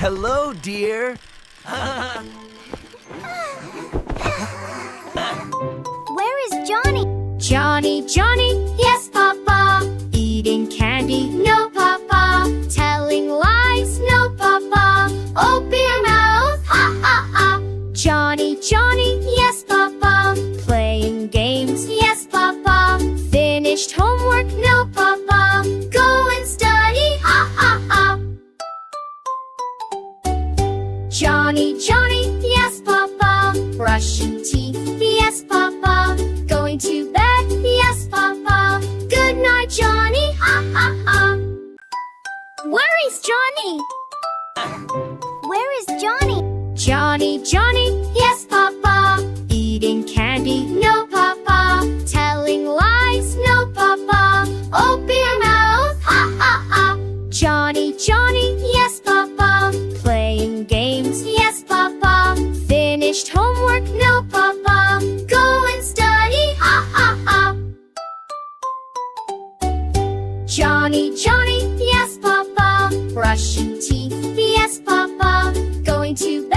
Hello, dear. Where is Johnny? Johnny, Johnny, yes, Papa. Eating candy, no, Papa. Telling lies, no, Papa. Open your mouth, ha, ha, ha. Johnny, Johnny, yes, Papa. Playing games, yes, Papa. Finished homework, no, Papa. Go and study, ha, ha, ha. Johnny, Johnny, yes, Papa. Brushing teeth, yes, Papa. Going to bed, yes, Papa. Good night, Johnny, ha, ha, ha. Where is Johnny? Where is Johnny? Johnny, Johnny, yes, Papa. Eating candy, no, Papa. Telling lies, no, Papa. Open your mouth, ha, ha, ha. Johnny, Johnny, yes, Papa. Playing games, yes, Papa. Finished homework, no, Papa. Go and study, ha, ha, ha. Johnny, Johnny, yes, Papa. Brushing teeth, yes, Papa. Going to